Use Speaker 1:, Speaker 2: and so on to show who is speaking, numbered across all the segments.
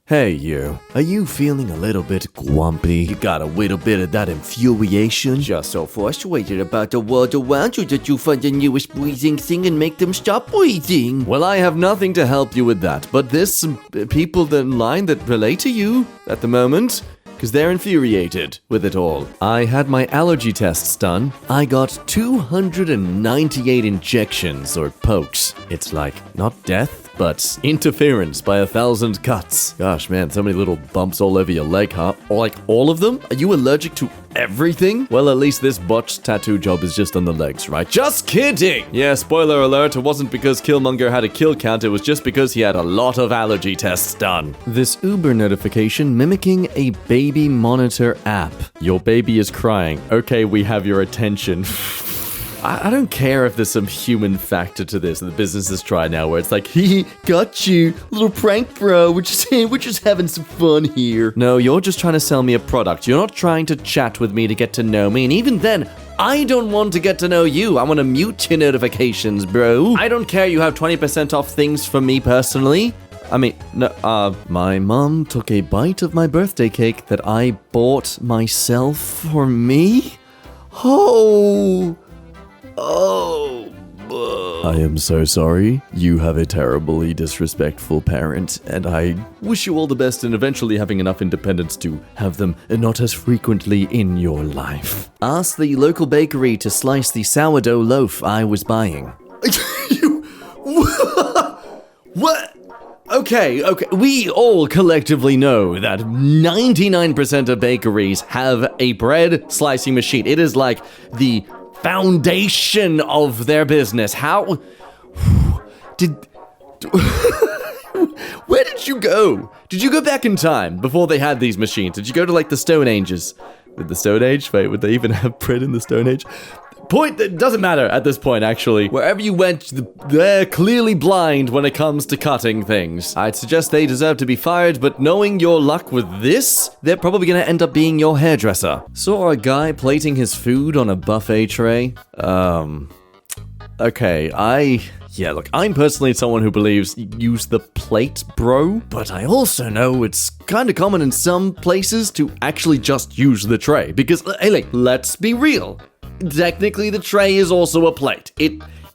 Speaker 1: Hey you, are you feeling a little bit grumpy? You got a little bit of that infuriation? Just so frustrated about the world around you that you find the newest breathing thing and make them stop breathing? Well, I have nothing to help you with that, but there's some people in line that relate to you at the moment, because they're infuriated with it all. I had my allergy tests done. I got 298 injections or pokes. It's like, not death, but interference by 1,000 cuts. Gosh, man, so many little bumps all over your leg, huh? Or like all of them? Are you allergic to everything? Well, at least this botched tattoo job is just on the legs, right? Just kidding! Yeah, spoiler alert, it wasn't because Killmonger had a kill count, it was just because he had a lot of allergy tests done. This Uber notification mimicking a baby monitor app. Your baby is crying. Okay, we have your attention. I don't care if there's some human factor to this that the businesses try now where it's like, he got you, little prank bro, we're just having some fun here. No, you're just trying to sell me a product. You're not trying to chat with me to get to know me, and even then, I don't want to get to know you. I want to mute your notifications, bro. I don't care you have 20% off things from me personally. I mean, no, my mom took a bite of my birthday cake that I bought myself for me? Oh... I am so sorry. You have a terribly disrespectful parent, and I wish you all the best in eventually having enough independence to have them not as frequently in your life. Ask the local bakery to slice the sourdough loaf I was buying. What? Okay, we all collectively know that 99% of bakeries have a bread slicing machine. It is like the foundation of their business. How where did you go? Did you go back in time before they had these machines? Did you go to like the Stone Ages? With the Stone Age? Wait, would they even have bread in the Stone Age? Point that doesn't matter at this point, actually. Wherever you went, they're clearly blind when it comes to cutting things. I'd suggest they deserve to be fired, but knowing your luck with this, they're probably gonna end up being your hairdresser. Saw a guy plating his food on a buffet tray. Okay, yeah, look, I'm personally someone who believes use the plate, bro. But I also know it's kind of common in some places to actually just use the tray. Because, hey, like, let's be real. Technically, the tray is also a plate.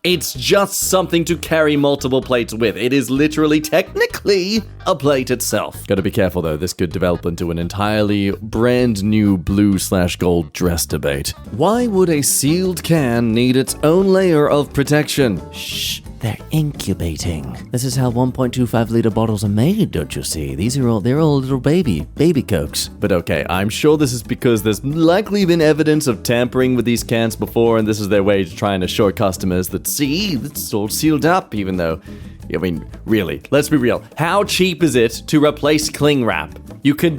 Speaker 1: It's just something to carry multiple plates with. It is literally, technically, a plate itself. Gotta be careful, though. This could develop into an entirely brand new blue/gold dress debate. Why would a sealed can need its own layer of protection? Shh. They're incubating. This is how 1.25 liter bottles are made, don't you see? They're all little baby Cokes. But okay, I'm sure this is because there's likely been evidence of tampering with these cans before, and this is their way to try and assure customers that, see, it's all sealed up, even though, I mean, really, let's be real. How cheap is it to replace cling wrap? You could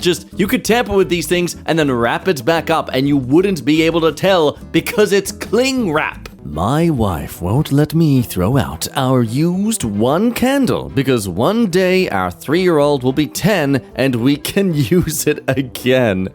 Speaker 1: tamper with these things and then wrap it back up, and you wouldn't be able to tell because it's cling wrap. My wife won't let me throw out our used one candle because one day our 3-year-old will be 10 and we can use it again.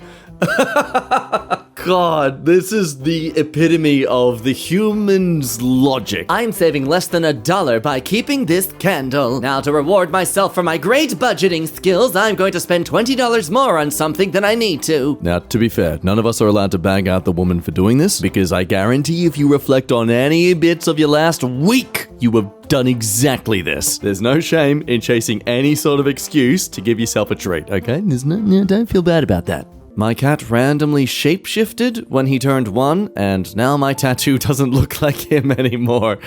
Speaker 1: God, this is the epitome of the human's logic. I'm saving less than $1 by keeping this candle. Now, to reward myself for my great budgeting skills, I'm going to spend $20 more on something than I need to. Now, to be fair, none of us are allowed to bag out the woman for doing this, because I guarantee if you reflect on any bits of your last week, you have done exactly this. There's no shame in chasing any sort of excuse to give yourself a treat, okay? Don't feel bad about that. My cat randomly shapeshifted when he turned 1, and now my tattoo doesn't look like him anymore.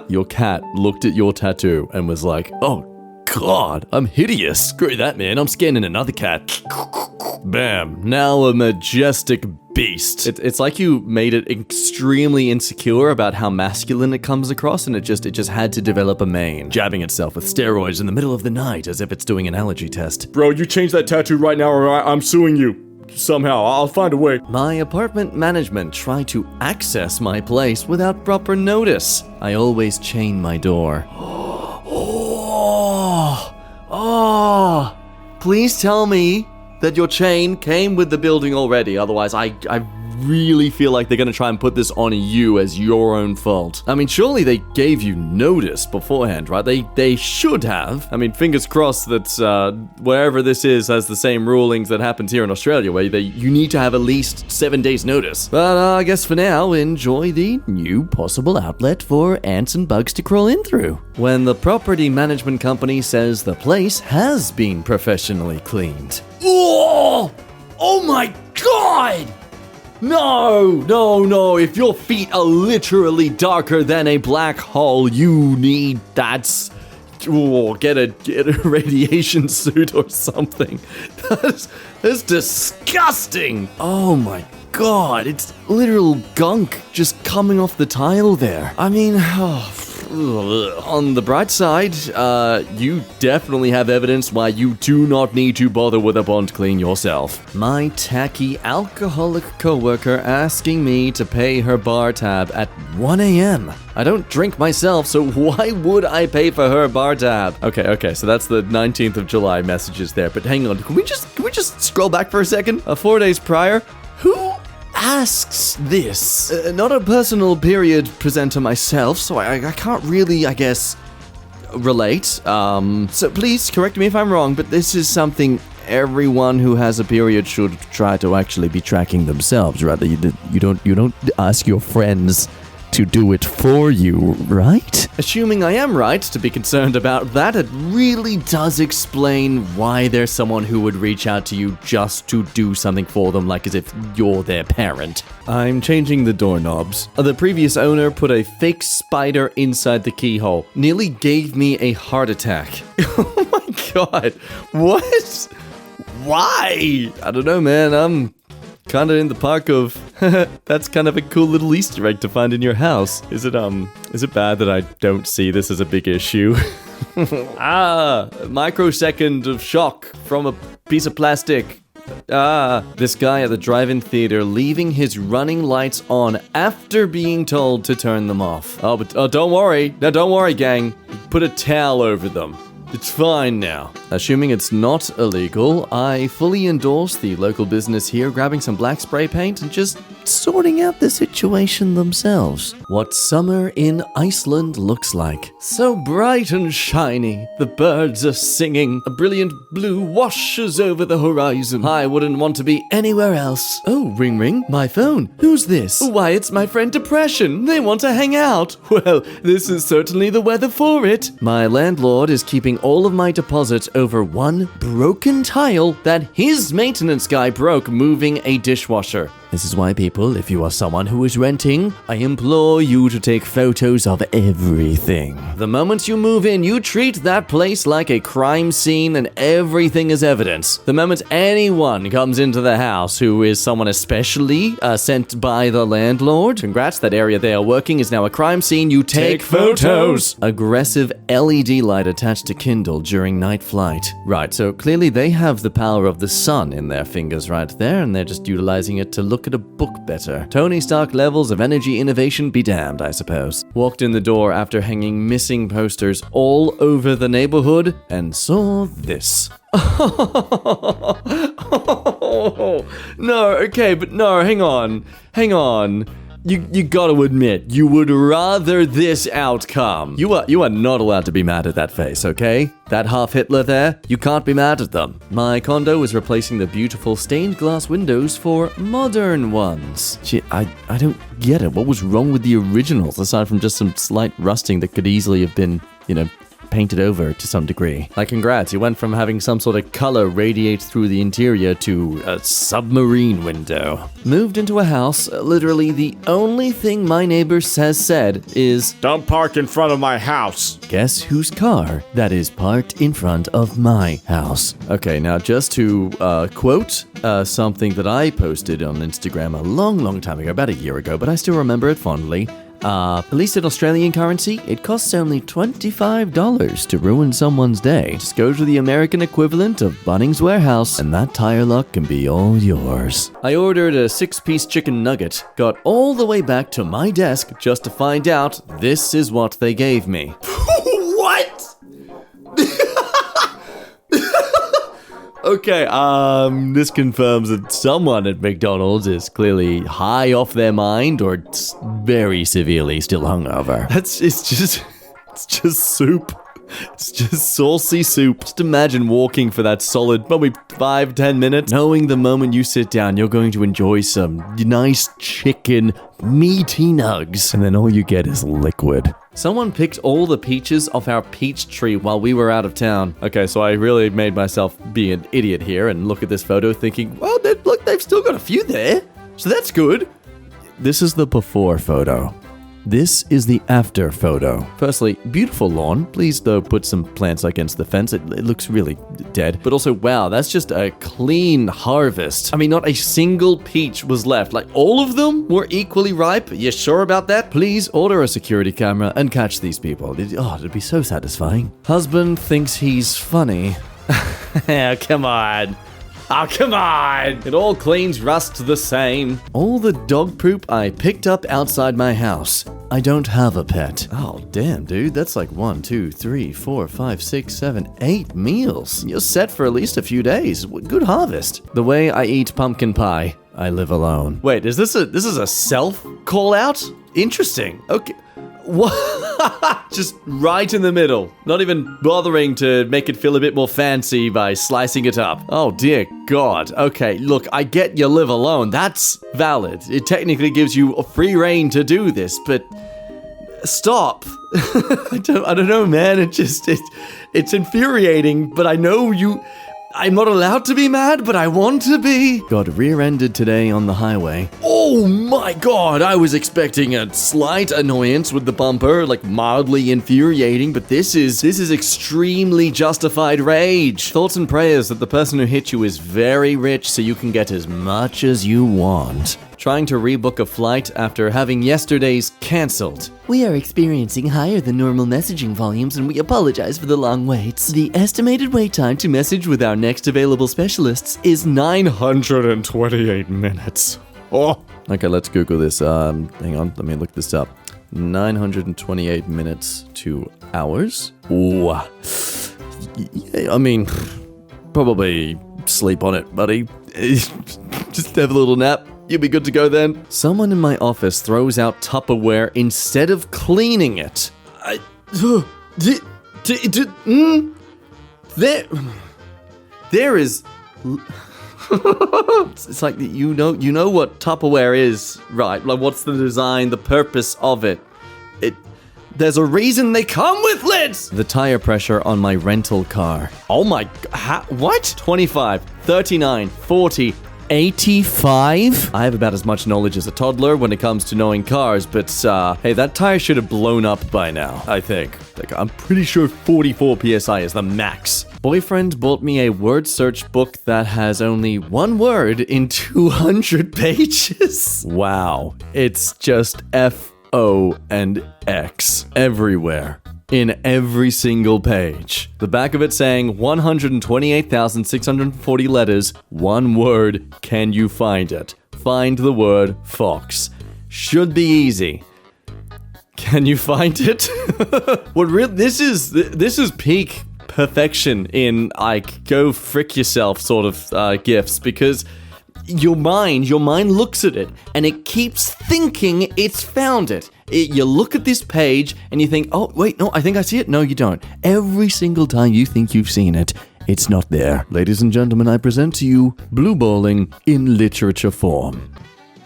Speaker 1: Your cat looked at your tattoo and was like, oh God, I'm hideous. Screw that, man. I'm scanning another cat. Bam. Now a majestic beast. It's like you made it extremely insecure about how masculine it comes across, and it just had to develop a mane, jabbing itself with steroids in the middle of the night as if it's doing an allergy test.
Speaker 2: Bro, you change that tattoo right now or I'm suing you. Somehow, I'll find a way.
Speaker 1: My apartment management tried to access my place without proper notice. I always chain my door. Please tell me that your chain came with the building already. Otherwise, I really feel like they're gonna try and put this on you as your own fault. I mean, surely they gave you notice beforehand, right? They should have. I mean, fingers crossed that wherever this is has the same rulings that happened here in Australia, where you need to have at least 7 days notice. But I guess for now, enjoy the new possible outlet for ants and bugs to crawl in through. When the property management company says the place has been professionally cleaned. Oh my God! No, if your feet are literally darker than a black hole, you need get a radiation suit or something. That's disgusting. Oh my God, it's literal gunk just coming off the tile there. I mean, on the bright side, you definitely have evidence why you do not need to bother with a bond clean yourself. My tacky alcoholic coworker asking me to pay her bar tab at 1 a.m. I don't drink myself, so why would I pay for her bar tab? Okay, so that's the 19th of July messages there, but hang on, can we just scroll back for a second? 4 days prior? Who asks this? Not a personal period presenter myself, so I can't really, I guess, relate. So please correct me if I'm wrong, but this is something everyone who has a period should try to actually be tracking themselves. Rather, you don't ask your friends to do it for you, right? Assuming I am right to be concerned about that, it really does explain why there's someone who would reach out to you just to do something for them, like as if you're their parent. I'm changing the doorknobs. The previous owner put a fake spider inside the keyhole. Nearly gave me a heart attack. Oh my God. What? Why? I don't know, man. I'm kind of in the park of that's kind of a cool little Easter egg to find in your house. Is it bad that I don't see this as a big issue? Microsecond of shock from a piece of plastic. This guy at the drive-in theater leaving his running lights on after being told to turn them off. But don't worry. No, don't worry, gang. Put a towel over them. It's fine now. Assuming it's not illegal, I fully endorse the local business here grabbing some black spray paint and just sorting out the situation themselves. What summer in Iceland looks like. So bright and shiny. The birds are singing. A brilliant blue washes over the horizon. I wouldn't want to be anywhere else. Oh, ring ring, my phone. Who's this? Why, it's my friend Depression. They want to hang out. Well, this is certainly the weather for it. My landlord is keeping all of my deposits over one broken tile that his maintenance guy broke moving a dishwasher. This is why, people, if you are someone who is renting, I implore you to take photos of everything. The moment you move in, you treat that place like a crime scene and everything is evidence. The moment anyone comes into the house who is someone especially sent by the landlord, congrats, that area they are working is now a crime scene. You take photos. Aggressive LED light attached to Kindle during night flight. Right, so clearly they have the power of the sun in their fingers right there, and they're just utilizing it to look at a book better. Tony Stark levels of energy innovation be damned, I suppose. Walked in the door after hanging missing posters all over the neighborhood and saw this. No, okay, but no, hang on. You gotta admit, you would rather this outcome. You are not allowed to be mad at that face, okay? That half Hitler there, you can't be mad at them. My condo is replacing the beautiful stained glass windows for modern ones. Gee, I don't get it. What was wrong with the originals, aside from just some slight rusting that could easily have been, painted over to some degree? Like, congrats, you went from having some sort of color radiate through the interior to a submarine window. Moved into a house, literally the only thing my neighbor has said is,
Speaker 2: "Don't park in front of my house."
Speaker 1: Guess whose car that is parked in front of my house? Okay, now just to quote something that I posted on Instagram a long time ago, about a year ago, but I still remember it fondly. At least in Australian currency, it costs only $25 to ruin someone's day. Just go to the American equivalent of Bunnings Warehouse, and that tire luck can be all yours. I ordered a 6-piece chicken nugget, got all the way back to my desk just to find out this is what they gave me. What? Okay, this confirms that someone at McDonald's is clearly high off their mind or very severely still hungover. It's just soup. It's just saucy soup. Just imagine walking for that solid, probably 5-10 minutes, knowing the moment you sit down, you're going to enjoy some nice chicken, meaty nugs, and then all you get is liquid. Someone picked all the peaches off our peach tree while we were out of town. Okay, so I really made myself be an idiot here and look at this photo thinking, well, look, they've still got a few there, so that's good. This is the before photo. This is the after photo. Firstly, beautiful lawn. Please, though, put some plants against the fence. It looks really dead. But also, wow, that's just a clean harvest. I mean, not a single peach was left. Like, all of them were equally ripe. You sure about that? Please order a security camera and catch these people. It'd be so satisfying. Husband thinks he's funny. Yeah, come on. Oh, come on! It all cleans rust the same. All the dog poop I picked up outside my house. I don't have a pet. Oh, damn, dude. That's like 1, 2, 3, 4, 5, 6, 7, 8 meals. You're set for at least a few days. Good harvest. The way I eat pumpkin pie, I live alone. Wait, this is a self call out? Interesting. Okay. What? Just right in the middle. Not even bothering to make it feel a bit more fancy by slicing it up. Oh dear God. Okay, look, I get you live alone. That's valid. It technically gives you a free reign to do this, but stop. I don't know, man. It's infuriating, but I know I'm not allowed to be mad, but I want to be. Got rear-ended today on the highway. Oh my God, I was expecting a slight annoyance with the bumper, like mildly infuriating, but this is extremely justified rage. Thoughts and prayers that the person who hit you is very rich so you can get as much as you want. Trying to rebook a flight after having yesterday's cancelled. We are experiencing higher than normal messaging volumes and we apologize for the long waits. The estimated wait time to message with our next available specialists is
Speaker 2: 928 minutes. Oh.
Speaker 1: Okay, let's Google this. Hang on, let me look this up. 928 minutes to hours? Ooh. I mean, probably sleep on it, buddy. Just have a little nap. You'll be good to go then. Someone in my office throws out Tupperware instead of cleaning it. There is... It's like, you know what Tupperware is, right? Like, what's the design, the purpose of it? There's a reason they come with lids! The tire pressure on my rental car. Oh my... what? 25, 39, 40... 85? I have about as much knowledge as a toddler when it comes to knowing cars, but, hey, that tire should have blown up by now, I think. Like, I'm pretty sure 44 PSI is the max. Boyfriend bought me a word search book that has only one word in 200 pages. Wow. It's just F-O and X everywhere. In every single page. The back of it saying 128,640 letters, one word, can you find it? Find the word fox. Should be easy. Can you find it? This is peak perfection in, like, go frick yourself sort of gifts, because your mind looks at it and it keeps thinking it's found it. You look at this page and you think, oh, wait, no, I think I see it. No, you don't. Every single time you think you've seen it, it's not there. Ladies and gentlemen, I present to you Blue Balling in literature form.